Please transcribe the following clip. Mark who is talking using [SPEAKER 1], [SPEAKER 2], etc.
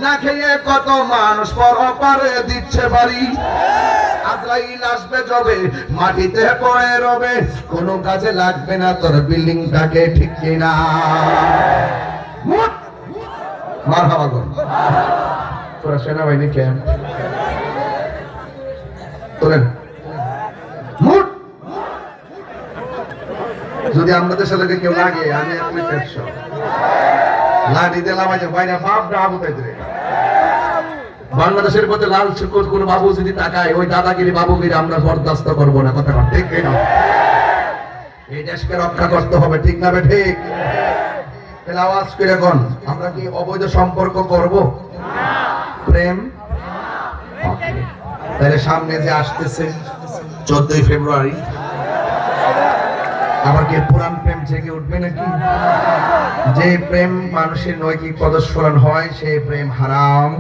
[SPEAKER 1] না খেয়ে কত মানুষ পরপারে দিচ্ছে বাড়ি। আজরাইল আসবে যবে মাটিতে পড়ে রবে, কোনো কাজে লাগবে না তোর বিল্ডিংটাকে, ঠিক কিনা? মারহাবা গো। তোরা সেনাবাহিনী ক্যাম্প তোলেন মুট। যদি আমাদের ছেলেকে কেউ লাগে, আমি আপনি 100 লাঠি দিলাম আছে বাইরে বাপ আবু তাইতে। বাংলাদেশের পথে লাল কোন বাবু যদি তাকায়, ওই দাদাগিরি বাবুগিরি আমরা বরদাস্ত করবো না। কথা ঠিক না? এই দেশকে রক্ষা করতে হবে, ঠিক না? ঠিক। তাহলে আওয়াজ করে কোন, আমরা কি অবৈধ সম্পর্ক করব? প্রেম? তাহলে সামনে যে আসতেছে 14ই ফেব্রুয়ারি, আবার কি পুরান প্রেম জেগে উঠবে নাকি? যে প্রেম মানুষের নৈতিক পদস্খলন হয়, সেই প্রেম হারাম।